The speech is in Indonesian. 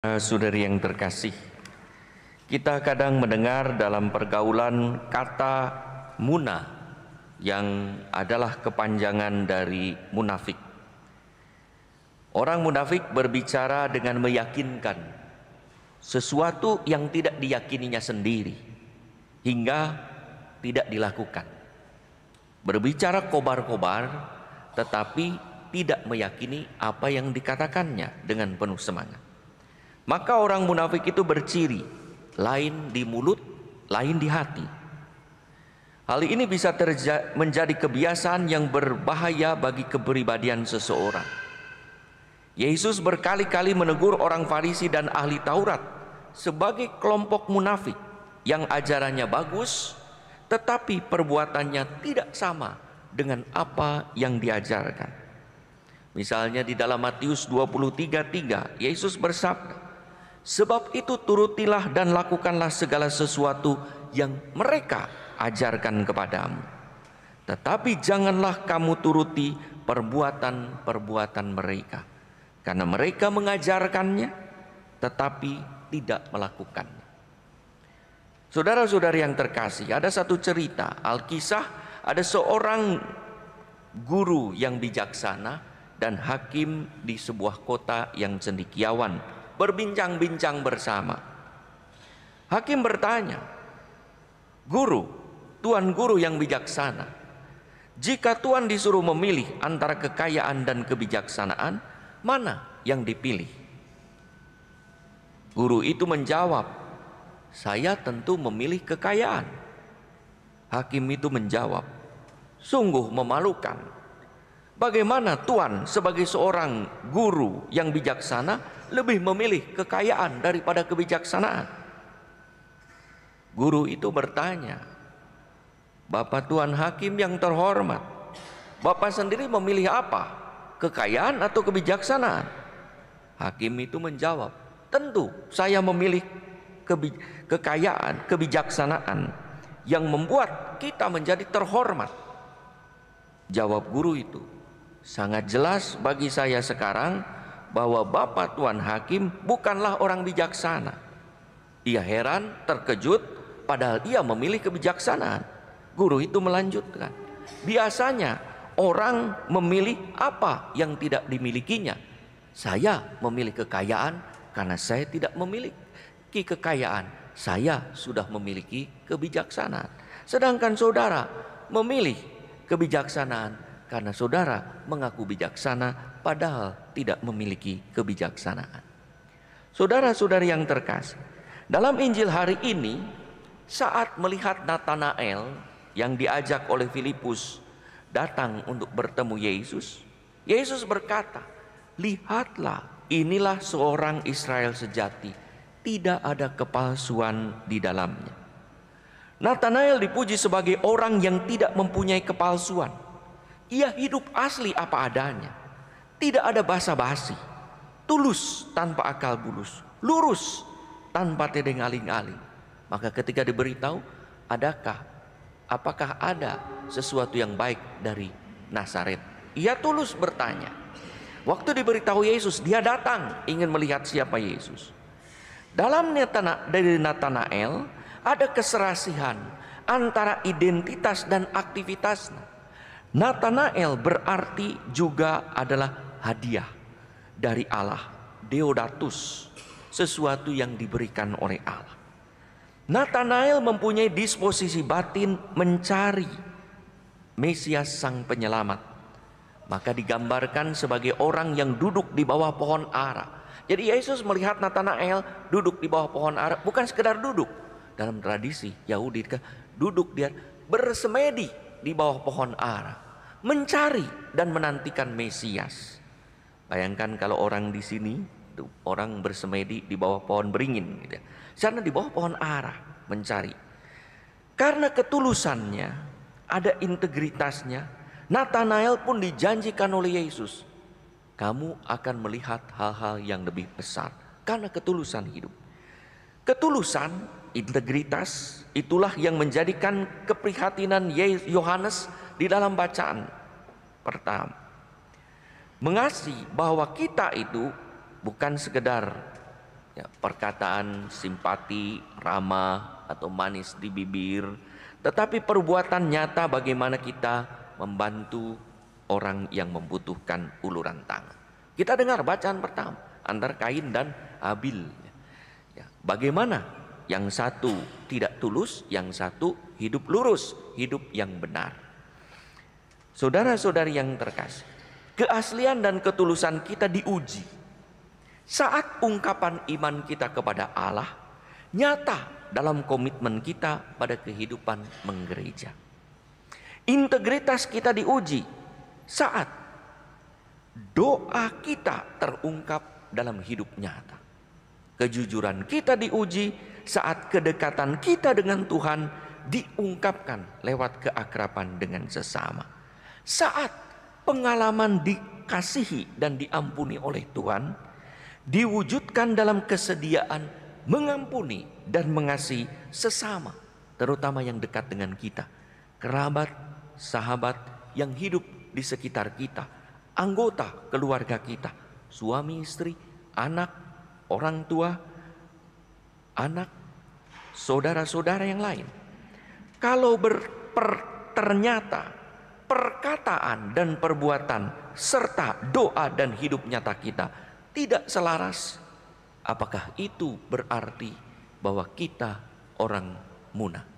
Saudari yang terkasih, kita kadang mendengar dalam pergaulan kata muna yang adalah kepanjangan dari munafik. Orang munafik berbicara dengan meyakinkan sesuatu yang tidak diyakininya sendiri hingga tidak dilakukan. Berbicara kobar-kobar tetapi tidak meyakini apa yang dikatakannya dengan penuh semangat. Maka orang munafik itu berciri, lain di mulut, lain di hati. Hal ini bisa menjadi kebiasaan yang berbahaya bagi kepribadian seseorang. Yesus berkali-kali menegur orang Farisi dan ahli Taurat sebagai kelompok munafik yang ajarannya bagus, tetapi perbuatannya tidak sama dengan apa yang diajarkan. Misalnya di dalam Matius 23:3, Yesus bersabda, "Sebab itu turutilah dan lakukanlah segala sesuatu yang mereka ajarkan kepadamu. Tetapi janganlah kamu turuti perbuatan-perbuatan mereka, karena mereka mengajarkannya tetapi tidak melakukannya." Saudara-saudari yang terkasih, ada satu cerita Alkisah, ada seorang guru yang bijaksana dan hakim di sebuah kota yang cendekiawan berbincang-bincang bersama. Hakim bertanya, "Guru, Tuan guru yang bijaksana, jika Tuan disuruh memilih antara kekayaan dan kebijaksanaan, mana yang dipilih?" Guru itu menjawab, "Saya tentu memilih kekayaan." Hakim itu menjawab, "Sungguh memalukan. Bagaimana Tuan sebagai seorang guru yang bijaksana lebih memilih kekayaan daripada kebijaksanaan?" Guru itu bertanya, "Bapak Tuan Hakim yang terhormat, Bapak sendiri memilih apa? Kekayaan atau kebijaksanaan?" Hakim itu menjawab, "Tentu saya memilih kekayaan, kebijaksanaan yang membuat kita menjadi terhormat." Jawab guru itu, "Sangat jelas bagi saya sekarang bahwa Bapak Tuan Hakim bukanlah orang bijaksana." Ia heran, terkejut, padahal ia memilih kebijaksanaan. Guru itu melanjutkan, "Biasanya orang memilih apa yang tidak dimilikinya. Saya memilih kekayaan karena saya tidak memiliki kekayaan. Saya sudah memiliki kebijaksanaan. Sedangkan saudara memilih kebijaksanaan karena saudara mengaku bijaksana padahal tidak memiliki kebijaksanaan." Saudara-saudari yang terkasih, dalam Injil hari ini, saat melihat Natanael yang diajak oleh Filipus datang untuk bertemu Yesus, Yesus berkata, "Lihatlah, inilah seorang Israel sejati, tidak ada kepalsuan di dalamnya." Natanael dipuji sebagai orang yang tidak mempunyai kepalsuan. Ia hidup asli apa adanya, tidak ada basa-basi, tulus tanpa akal bulus, lurus tanpa tedeng aling-aling. Maka ketika diberitahu, apakah ada sesuatu yang baik dari Nazaret, ia tulus bertanya. Waktu diberitahu Yesus, dia datang ingin melihat siapa Yesus. Dalam dari Natanael ada keserasihan antara identitas dan aktivitasnya. Natanael berarti juga adalah hadiah dari Allah, Deodatus, sesuatu yang diberikan oleh Allah. Natanael mempunyai disposisi batin mencari Mesias sang penyelamat. Maka digambarkan sebagai orang yang duduk di bawah pohon ara. Jadi Yesus melihat Natanael duduk di bawah pohon ara, bukan sekedar duduk. Dalam tradisi Yahudi, duduk dia bersemedi di bawah pohon ara, mencari dan menantikan Mesias. Bayangkan kalau orang di sini, orang bersemedi di bawah pohon beringin, gitu. Sana di bawah pohon ara mencari. Karena ketulusannya, ada integritasnya, Natanael pun dijanjikan oleh Yesus, "Kamu akan melihat hal-hal yang lebih besar." Karena ketulusan hidup. Ketulusan, integritas, itulah yang menjadikan keprihatinan Yohanes di dalam bacaan pertama. Mengasihi bahwa kita itu bukan sekedar perkataan simpati, ramah, atau manis di bibir, tetapi perbuatan nyata bagaimana kita membantu orang yang membutuhkan uluran tangan. Kita dengar bacaan pertama antara Kain dan Habil. Ya, bagaimana yang satu tidak tulus, yang satu hidup lurus, hidup yang benar. Saudara-saudari yang terkasih, keaslian dan ketulusan kita diuji saat ungkapan iman kita kepada Allah nyata dalam komitmen kita pada kehidupan menggereja. Integritas kita diuji saat doa kita terungkap dalam hidup nyata. Kejujuran kita diuji saat kedekatan kita dengan Tuhan diungkapkan lewat keakraban dengan sesama. Saat pengalaman dikasihi dan diampuni oleh Tuhan diwujudkan dalam kesediaan mengampuni dan mengasihi sesama, terutama yang dekat dengan kita, kerabat, sahabat yang hidup di sekitar kita, anggota keluarga kita, suami istri, anak, orang tua, anak, saudara-saudara yang lain. Kalau ternyata perkataan dan perbuatan serta doa dan hidup nyata kita tidak selaras, apakah itu berarti bahwa kita orang munafik?